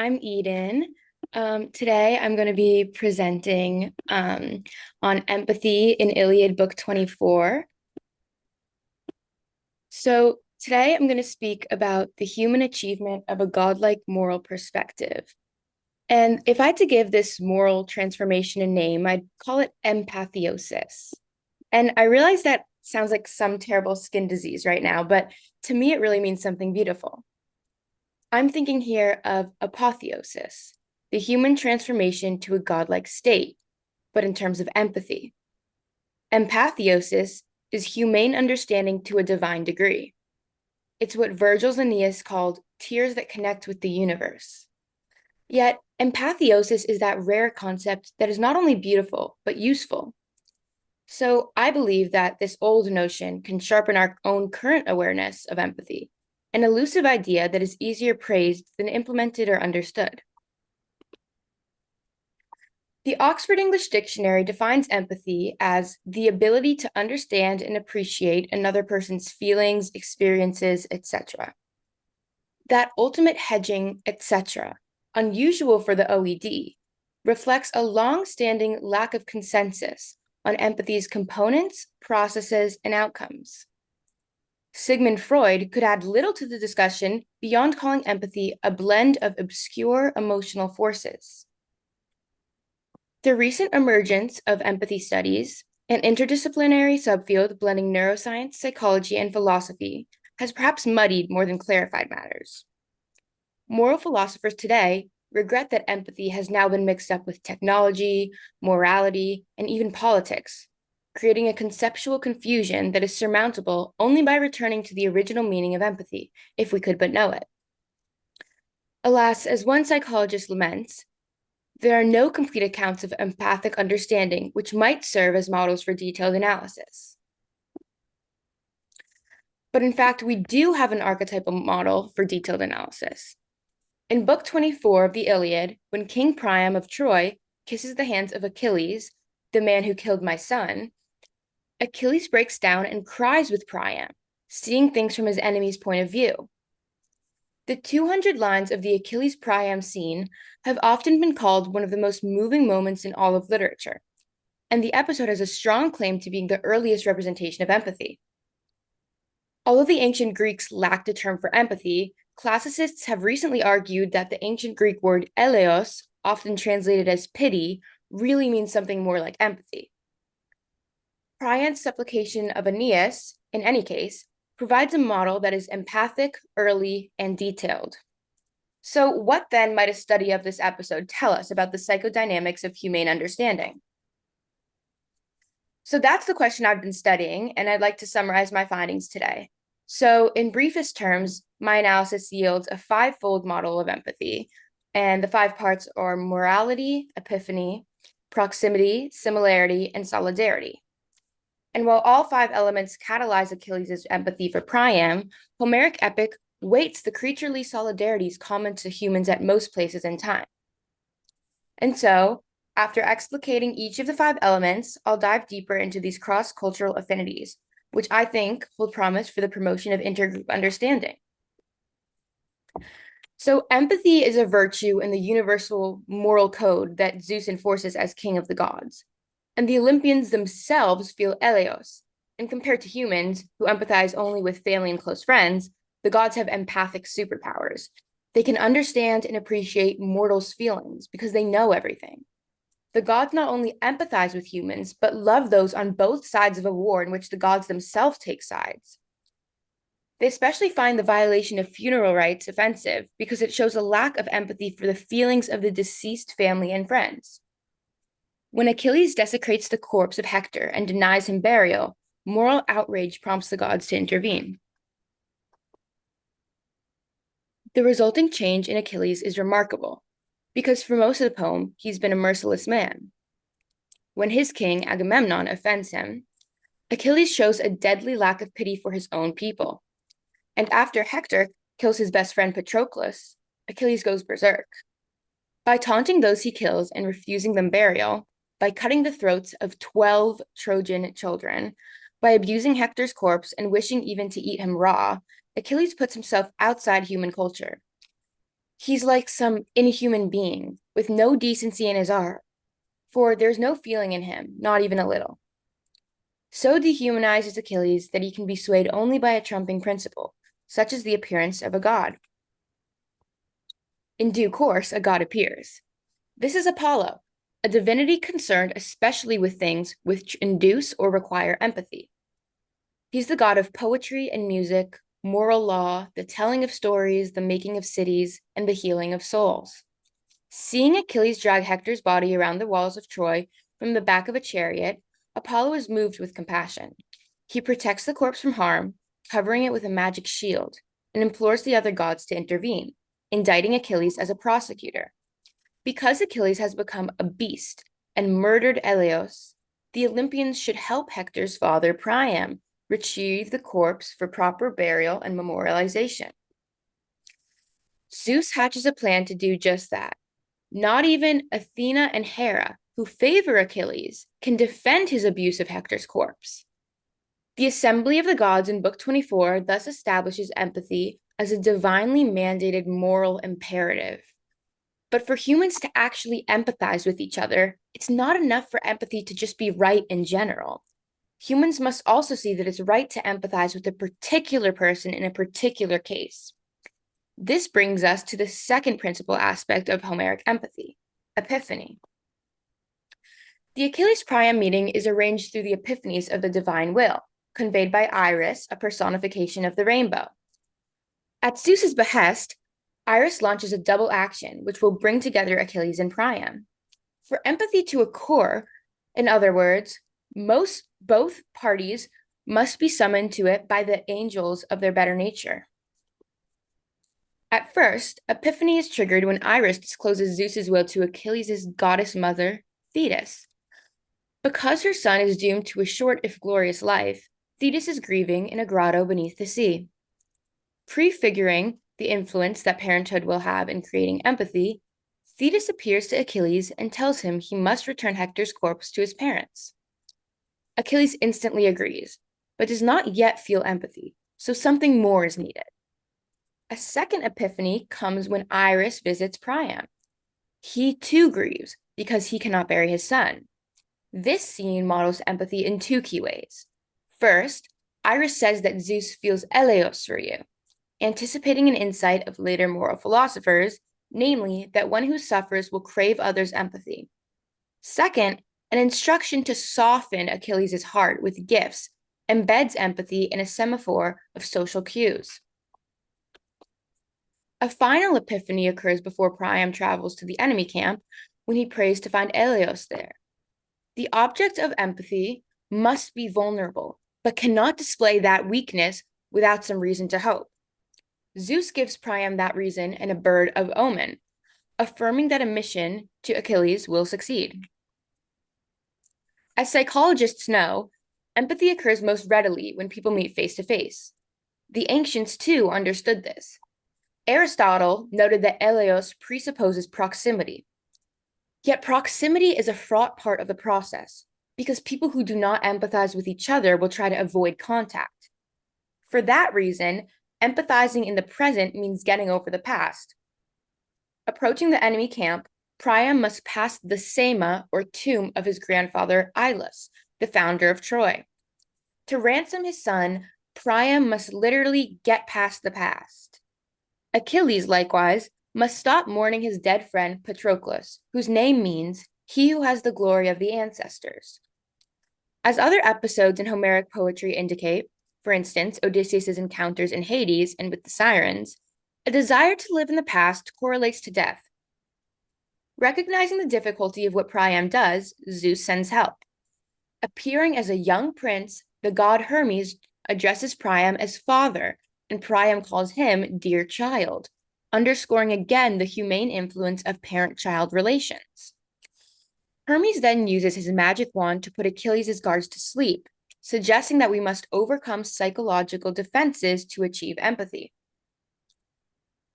I'm Eden. Today I'm going to be presenting on empathy in Iliad Book 24. So today I'm going to speak about the human achievement of a godlike moral perspective. And if I had to give this moral transformation a name, I'd call it empathiosis. And I realize that sounds like some terrible skin disease right now, but to me it really means something beautiful. I'm thinking here of apotheosis, the human transformation to a godlike state, but in terms of empathy. Empathiosis is humane understanding to a divine degree. It's what Virgil's Aeneas called tears that connect with the universe. Yet, empathiosis is that rare concept that is not only beautiful, but useful. So I believe that this old notion can sharpen our own current awareness of empathy, an elusive idea that is easier praised than implemented or understood. The Oxford English Dictionary defines empathy as the ability to understand and appreciate another person's feelings, experiences, etc. That ultimate hedging, etc., unusual for the OED, reflects a long-standing lack of consensus on empathy's components, processes, and outcomes. Sigmund Freud could add little to the discussion beyond calling empathy a blend of obscure emotional forces. The recent emergence of empathy studies, an interdisciplinary subfield blending neuroscience, psychology, and philosophy, has perhaps muddied more than clarified matters. Moral philosophers today regret that empathy has now been mixed up with technology, morality, and even politics, creating a conceptual confusion that is surmountable only by returning to the original meaning of empathy, if we could but know it. Alas, as one psychologist laments, there are no complete accounts of empathic understanding which might serve as models for detailed analysis. But in fact, we do have an archetypal model for detailed analysis. In Book 24 of the Iliad, when King Priam of Troy kisses the hands of Achilles, the man who killed my son, Achilles breaks down and cries with Priam, seeing things from his enemy's point of view. The 200 lines of the Achilles Priam scene have often been called one of the most moving moments in all of literature, and the episode has a strong claim to being the earliest representation of empathy. Although the ancient Greeks lacked a term for empathy, classicists have recently argued that the ancient Greek word eleos, often translated as pity, really means something more like empathy. Priam's supplication of Aeneas, in any case, provides a model that is empathic, early, and detailed. So what then might a study of this episode tell us about the psychodynamics of humane understanding? So that's the question I've been studying, and I'd like to summarize my findings today. So in briefest terms, my analysis yields a five-fold model of empathy, and the five parts are morality, epiphany, proximity, similarity, and solidarity. And while all five elements catalyze Achilles' empathy for Priam, Homeric epic weights the creaturely solidarities common to humans at most places in time. And so, after explicating each of the five elements, I'll dive deeper into these cross-cultural affinities, which I think hold promise for the promotion of intergroup understanding. So empathy is a virtue in the universal moral code that Zeus enforces as king of the gods. And the Olympians themselves feel eleos. And compared to humans, who empathize only with family and close friends, the gods have empathic superpowers. They can understand and appreciate mortals' feelings because they know everything. The gods not only empathize with humans, but love those on both sides of a war in which the gods themselves take sides. They especially find the violation of funeral rites offensive because it shows a lack of empathy for the feelings of the deceased family and friends. When Achilles desecrates the corpse of Hector and denies him burial, moral outrage prompts the gods to intervene. The resulting change in Achilles is remarkable, because for most of the poem, he's been a merciless man. When his king, Agamemnon, offends him, Achilles shows a deadly lack of pity for his own people. And after Hector kills his best friend Patroclus, Achilles goes berserk. By taunting those he kills and refusing them burial, by cutting the throats of 12 Trojan children, by abusing Hector's corpse and wishing even to eat him raw, Achilles puts himself outside human culture. He's like some inhuman being with no decency in his art, for there's no feeling in him, not even a little. So dehumanized is Achilles that he can be swayed only by a trumping principle, such as the appearance of a god. In due course, a god appears. This is Apollo, a divinity concerned especially with things which induce or require empathy. He's the god of poetry and music, moral law, the telling of stories, the making of cities, and the healing of souls. Seeing Achilles drag Hector's body around the walls of Troy from the back of a chariot, Apollo is moved with compassion. He protects the corpse from harm, covering it with a magic shield, and implores the other gods to intervene, indicting Achilles as a prosecutor. Because Achilles has become a beast and murdered Ilios, the Olympians should help Hector's father Priam retrieve the corpse for proper burial and memorialization. Zeus hatches a plan to do just that. Not even Athena and Hera, who favor Achilles, can defend his abuse of Hector's corpse. The assembly of the gods in Book 24 thus establishes empathy as a divinely mandated moral imperative. But for humans to actually empathize with each other, it's not enough for empathy to just be right in general. Humans must also see that it's right to empathize with a particular person in a particular case. This brings us to the second principal aspect of Homeric empathy, epiphany. The Achilles-Priam meeting is arranged through the epiphanies of the divine will, conveyed by Iris, a personification of the rainbow. At Zeus's behest, Iris launches a double action, which will bring together Achilles and Priam. For empathy to occur, in other words, both parties must be summoned to it by the angels of their better nature. At first, epiphany is triggered when Iris discloses Zeus's will to Achilles' goddess mother, Thetis. Because her son is doomed to a short if glorious life, Thetis is grieving in a grotto beneath the sea. Prefiguring the influence that parenthood will have in creating empathy, Thetis appears to Achilles and tells him he must return Hector's corpse to his parents. Achilles instantly agrees, but does not yet feel empathy, so something more is needed. A second epiphany comes when Iris visits Priam. He too grieves because he cannot bury his son. This scene models empathy in two key ways. First, Iris says that Zeus feels eleos for you, anticipating an insight of later moral philosophers, namely that one who suffers will crave others' empathy. Second, an instruction to soften Achilles' heart with gifts embeds empathy in a semaphore of social cues. A final epiphany occurs before Priam travels to the enemy camp when he prays to find Eleos there. The object of empathy must be vulnerable, but cannot display that weakness without some reason to hope. Zeus gives Priam that reason in a bird of omen, affirming that a mission to Achilles will succeed. As psychologists know, empathy occurs most readily when people meet face to face. The ancients, too, understood this. Aristotle noted that eleos presupposes proximity. Yet proximity is a fraught part of the process, because people who do not empathize with each other will try to avoid contact. For that reason, empathizing in the present means getting over the past. Approaching the enemy camp, Priam must pass the sema, or tomb, of his grandfather Ilus, the founder of Troy. To ransom his son, Priam must literally get past the past. Achilles, likewise, must stop mourning his dead friend Patroclus, whose name means he who has the glory of the ancestors. As other episodes in Homeric poetry indicate, for instance, Odysseus' encounters in Hades and with the Sirens, a desire to live in the past correlates to death. Recognizing the difficulty of what Priam does, Zeus sends help. Appearing as a young prince, the god Hermes addresses Priam as father, and Priam calls him dear child, underscoring again the humane influence of parent-child relations. Hermes then uses his magic wand to put Achilles' guards to sleep, suggesting that we must overcome psychological defenses to achieve empathy.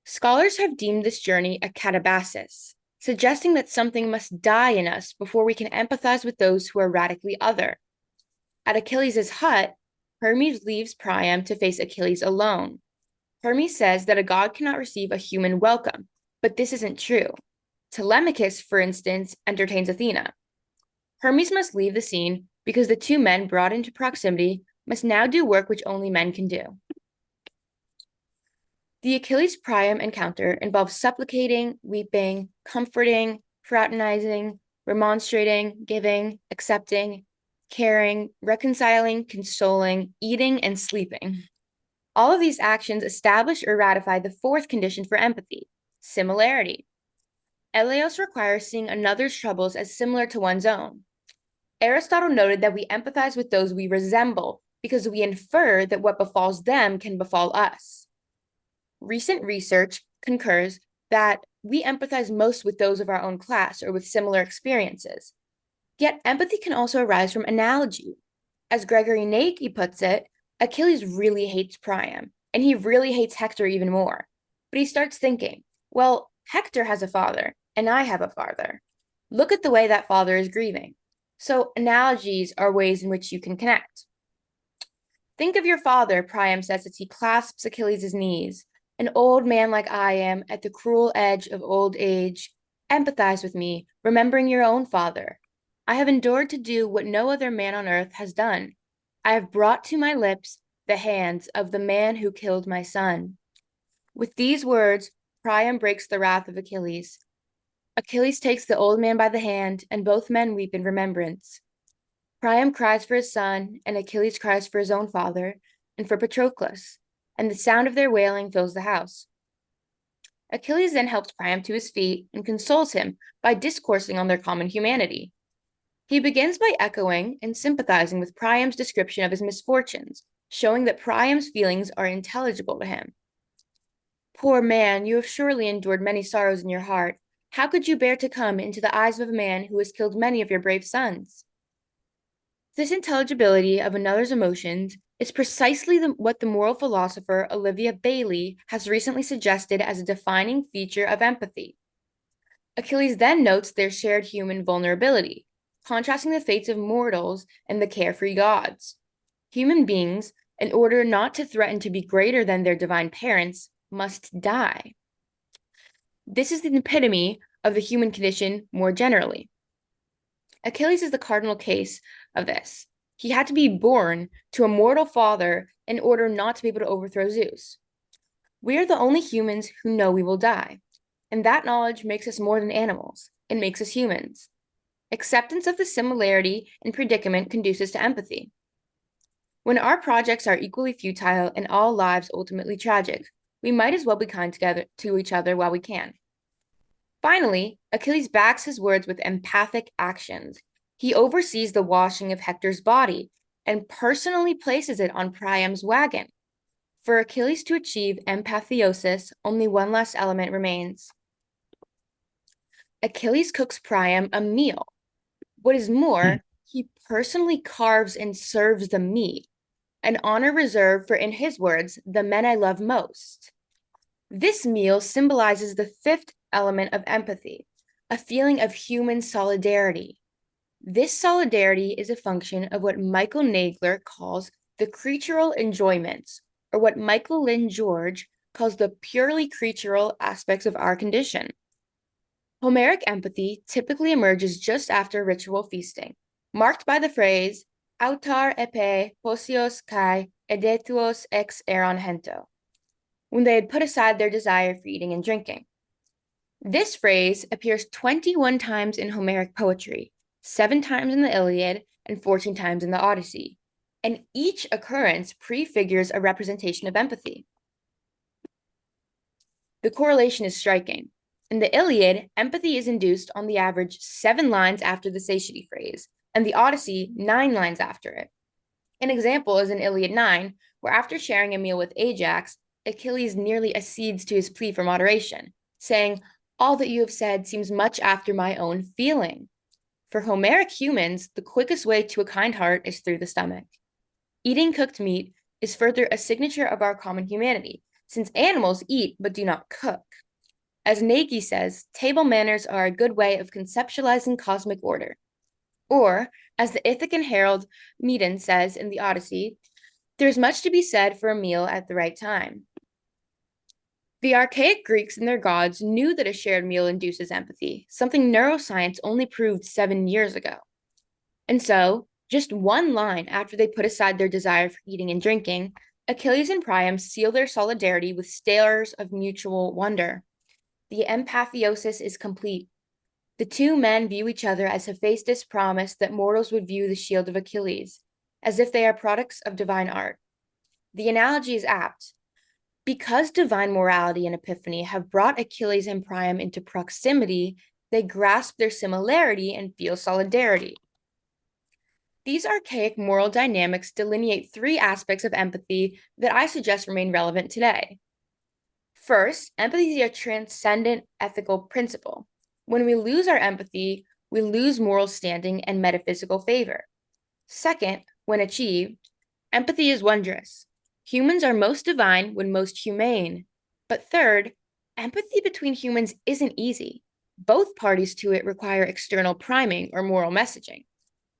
Scholars have deemed this journey a catabasis, suggesting that something must die in us before we can empathize with those who are radically other. At Achilles' hut, Hermes leaves Priam to face Achilles alone. Hermes says that a god cannot receive a human welcome, But this isn't true. Telemachus, for instance, entertains Athena. Hermes must leave the scene because the two men brought into proximity must now do work which only men can do. The Achilles-Priam encounter involves supplicating, weeping, comforting, fraternizing, remonstrating, giving, accepting, caring, reconciling, consoling, eating, and sleeping. All of these actions establish or ratify the fourth condition for empathy, similarity. Eleos requires seeing another's troubles as similar to one's own. Aristotle noted that we empathize with those we resemble because we infer that what befalls them can befall us. Recent research concurs that we empathize most with those of our own class or with similar experiences. Yet empathy can also arise from analogy. As Gregory Nagy puts it, Achilles really hates Priam, and he really hates Hector even more. But he starts thinking, well, Hector has a father, and I have a father. Look at the way that father is grieving. So analogies are ways in which you can connect. Think of your father, Priam says as he clasps Achilles' knees. An old man like I am, at the cruel edge of old age. Empathize with me, remembering your own father. I have endured to do what no other man on earth has done. I have brought to my lips the hands of the man who killed my son. With these words, Priam breaks the wrath of Achilles. Achilles takes the old man by the hand, and both men weep in remembrance. Priam cries for his son, and Achilles cries for his own father, and for Patroclus, and the sound of their wailing fills the house. Achilles then helps Priam to his feet and consoles him by discoursing on their common humanity. He begins by echoing and sympathizing with Priam's description of his misfortunes, showing that Priam's feelings are intelligible to him. Poor man, you have surely endured many sorrows in your heart. How could you bear to come into the eyes of a man who has killed many of your brave sons? This intelligibility of another's emotions is precisely what the moral philosopher Olivia Bailey has recently suggested as a defining feature of empathy. Achilles then notes their shared human vulnerability, contrasting the fates of mortals and the carefree gods. Human beings, in order not to threaten to be greater than their divine parents, must die. This is the epitome of the human condition more generally. Achilles is the cardinal case of this. He had to be born to a mortal father in order not to be able to overthrow Zeus. We are the only humans who know we will die, and that knowledge makes us more than animals. It makes us humans. Acceptance of the similarity and predicament conduces to empathy. When our projects are equally futile and all lives ultimately tragic, we might as well be kind together to each other while we can. Finally, Achilles backs his words with empathic actions. He oversees the washing of Hector's body and personally places it on Priam's wagon. For Achilles to achieve empathiosis, only one last element remains. Achilles cooks Priam a meal. What is more, he personally carves and serves the meat, an honor reserved for, in his words, the men I love most. This meal symbolizes the fifth element of empathy, a feeling of human solidarity. This solidarity is a function of what Michael Nagler calls the creatural enjoyments, or what Michael Lynn George calls the purely creatural aspects of our condition. Homeric empathy typically emerges just after ritual feasting, marked by the phrase, autar epe posios kai edetuos ex eron hento, when they had put aside their desire for eating and drinking. This phrase appears 21 times in Homeric poetry, 7 times in the Iliad, and 14 times in the Odyssey, and each occurrence prefigures a representation of empathy. The correlation is striking. In the Iliad, empathy is induced on the average 7 lines after the satiety phrase, and the Odyssey 9 lines after it. An example is in Iliad 9, where after sharing a meal with Ajax, Achilles nearly accedes to his plea for moderation, saying, "All that you have said seems much after my own feeling." For Homeric humans, the quickest way to a kind heart is through the stomach. Eating cooked meat is further a signature of our common humanity, since animals eat but do not cook. As Nagy says, table manners are a good way of conceptualizing cosmic order. Or, as the Ithacan herald Medon says in the Odyssey, there is much to be said for a meal at the right time. The archaic Greeks and their gods knew that a shared meal induces empathy, something neuroscience only proved 7 years ago. And so, just one line after they put aside their desire for eating and drinking, Achilles and Priam seal their solidarity with stares of mutual wonder. The empathiosis is complete. The two men view each other as Hephaestus promised that mortals would view the shield of Achilles, as if they are products of divine art. The analogy is apt. Because divine morality and epiphany have brought Achilles and Priam into proximity, they grasp their similarity and feel solidarity. These archaic moral dynamics delineate three aspects of empathy that I suggest remain relevant today. First, empathy is a transcendent ethical principle. When we lose our empathy, we lose moral standing and metaphysical favor. Second, when achieved, empathy is wondrous. Humans are most divine when most humane. But third, empathy between humans isn't easy. Both parties to it require external priming or moral messaging.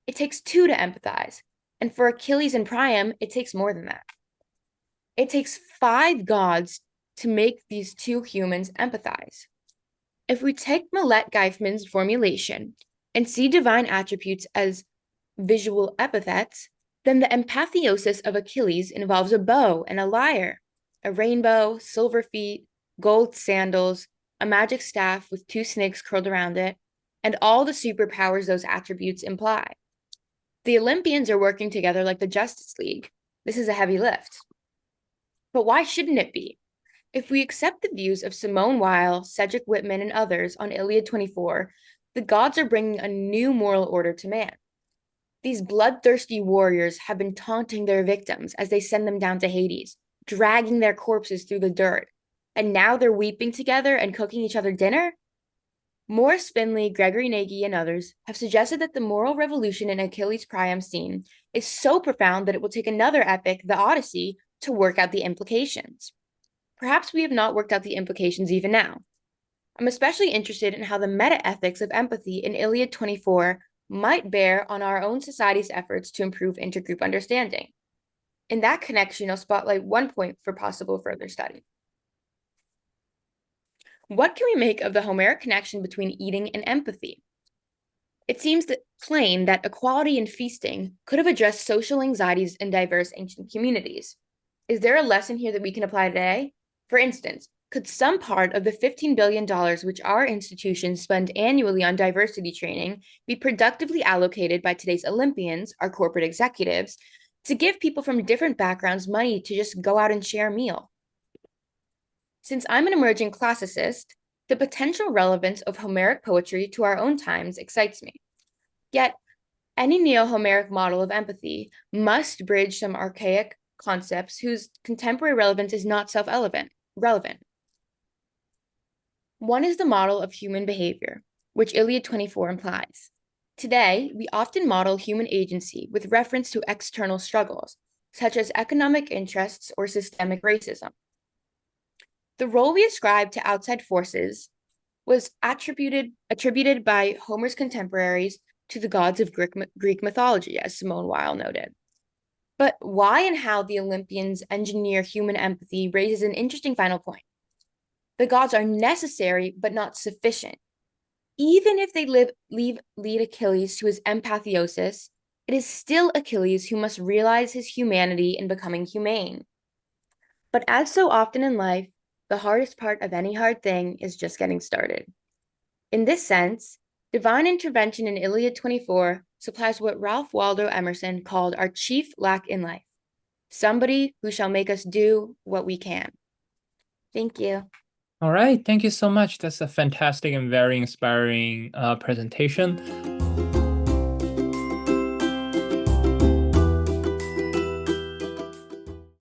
It takes two to empathize, and for Achilles and Priam, it takes more than that. It takes 5 gods to make these two humans empathize. If we take Millet-Geifman's formulation and see divine attributes as visual epithets, then the empathiosis of Achilles involves a bow and a lyre, a rainbow, silver feet, gold sandals, a magic staff with 2 snakes curled around it, and all the superpowers those attributes imply. The Olympians are working together like the Justice League. This is a heavy lift. But why shouldn't it be? If we accept the views of Simone Weil, Cedric Whitman, and others on Iliad 24, the gods are bringing a new moral order to man. These bloodthirsty warriors have been taunting their victims as they send them down to Hades, dragging their corpses through the dirt. And now they're weeping together and cooking each other dinner? Morris Finley, Gregory Nagy, and others have suggested that the moral revolution in Achilles Priam's scene is so profound that it will take another epic, the Odyssey, to work out the implications. Perhaps we have not worked out the implications even now. I'm especially interested in how the meta-ethics of empathy in Iliad 24 might bear on our own society's efforts to improve intergroup understanding. In that connection, I'll spotlight one point for possible further study. What can we make of the Homeric connection between eating and empathy? It seems plain that equality in feasting could have addressed social anxieties in diverse ancient communities. Is there a lesson here that we can apply today? For instance, could some part of the $15 billion which our institutions spend annually on diversity training be productively allocated by today's Olympians, our corporate executives, to give people from different backgrounds money to just go out and share a meal? Since I'm an emerging classicist, the potential relevance of Homeric poetry to our own times excites me. Yet, any neo-Homeric model of empathy must bridge some archaic concepts whose contemporary relevance is not self-relevant. One is the model of human behavior, which Iliad 24 implies. Today, we often model human agency with reference to external struggles, such as economic interests or systemic racism. The role we ascribe to outside forces was attributed by Homer's contemporaries to the gods of Greek mythology, as Simone Weil noted. But why and how the Olympians engineer human empathy raises an interesting final point. The gods are necessary, but not sufficient. Even if they lead Achilles to his empathiosis, it is still Achilles who must realize his humanity in becoming humane. But as so often in life, the hardest part of any hard thing is just getting started. In this sense, divine intervention in Iliad 24 supplies what Ralph Waldo Emerson called our chief lack in life, somebody who shall make us do what we can. Thank you. All right, thank you so much. That's a fantastic and very inspiring presentation.